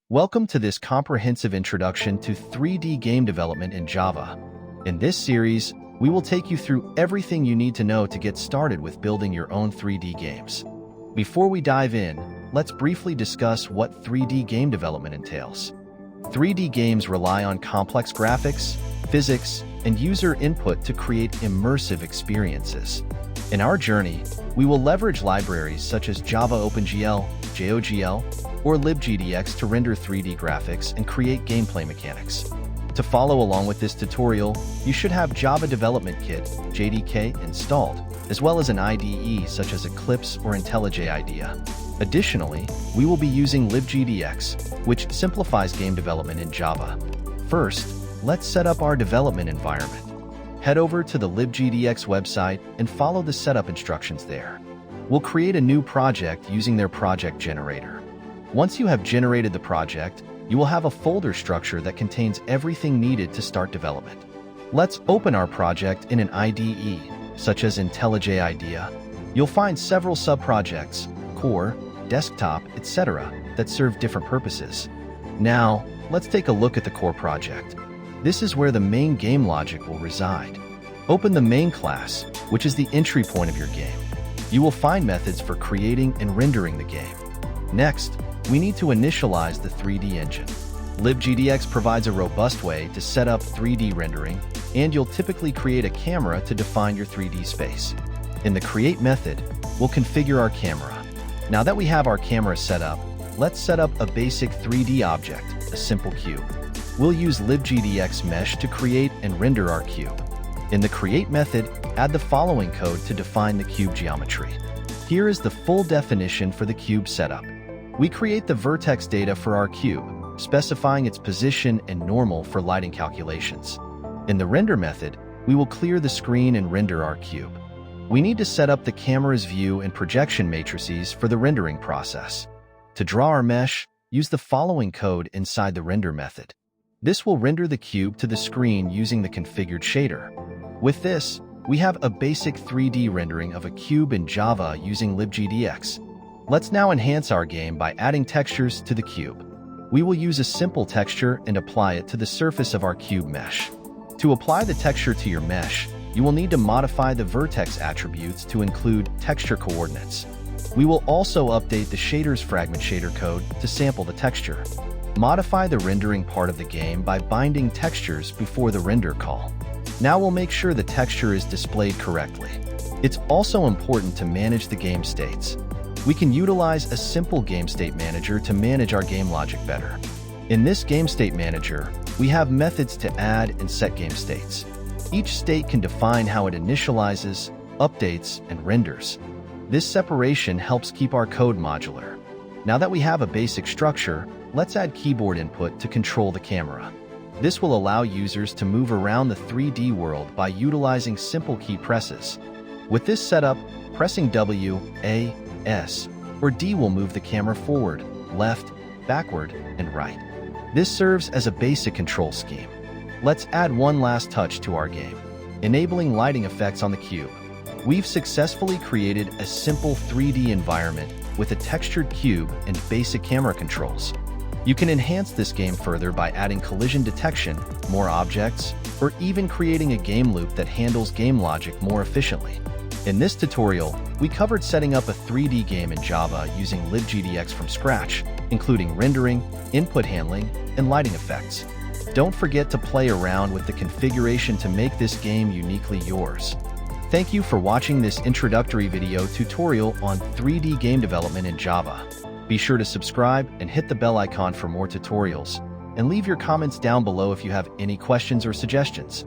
Welcome to this comprehensive introduction to 3D game development in Java. In this series, we will take you through everything you need to know to get started with building your own 3D games. Before we dive in, let's briefly discuss what 3D game development entails. 3D games rely on complex graphics, physics, and user input to create immersive experiences. In our journey, we will leverage libraries such as Java OpenGL, JOGL, or libgdx to render 3D graphics and create gameplay mechanics. To follow along with this tutorial, you should have Java Development Kit, JDK, installed, as well as an IDE such as Eclipse or IntelliJ IDEA. Additionally, we will be using libgdx, which simplifies game development in Java. First, let's set up our development environment. Head over to the libgdx website and follow the setup instructions there. We'll create a new project using their project generator. Once you have generated the project, you will have a folder structure that contains everything needed to start development. Let's open our project in an IDE, such as IntelliJ IDEA. You'll find several sub-projects, core, desktop, etc., that serve different purposes. Now, let's take a look at the core project. This is where the main game logic will reside. Open the main class, which is the entry point of your game. You will find methods for creating and rendering the game. Next, we need to initialize the 3D engine. libgdx provides a robust way to set up 3D rendering, and you'll typically create a camera to define your 3D space. In the create method, we'll configure our camera. Now that we have our camera set up, let's set up a basic 3D object, a simple cube. We'll use libgdx mesh to create and render our cube. In the create method, add the following code to define the cube geometry. Here is the full definition for the cube setup. We create the vertex data for our cube, specifying its position and normal for lighting calculations. In the render method, we will clear the screen and render our cube. We need to set up the camera's view and projection matrices for the rendering process. To draw our mesh, use the following code inside the render method. This will render the cube to the screen using the configured shader. With this, we have a basic 3D rendering of a cube in Java using libgdx. Let's now enhance our game by adding textures to the cube. We will use a simple texture and apply it to the surface of our cube mesh. To apply the texture to your mesh, you will need to modify the vertex attributes to include texture coordinates. We will also update the shader's fragment shader code to sample the texture. Modify the rendering part of the game by binding textures before the render call. Now we'll make sure the texture is displayed correctly. It's also important to manage the game states. We can utilize a simple game state manager to manage our game logic better. In this game state manager, we have methods to add and set game states. Each state can define how it initializes, updates, and renders. This separation helps keep our code modular. Now that we have a basic structure, let's add keyboard input to control the camera. This will allow users to move around the 3D world by utilizing simple key presses. With this setup, pressing W, A, S, or D will move the camera forward, left, backward, and right. This serves as a basic control scheme. Let's add one last touch to our game, enabling lighting effects on the cube. We've successfully created a simple 3D environment with a textured cube and basic camera controls. You can enhance this game further by adding collision detection, more objects, or even creating a game loop that handles game logic more efficiently. In this tutorial, we covered setting up a 3D game in Java using libgdx from scratch, including rendering, input handling, and lighting effects. Don't forget to play around with the configuration to make this game uniquely yours. Thank you for watching this introductory video tutorial on 3D game development in Java. Be sure to subscribe and hit the bell icon for more tutorials, and leave your comments down below if you have any questions or suggestions.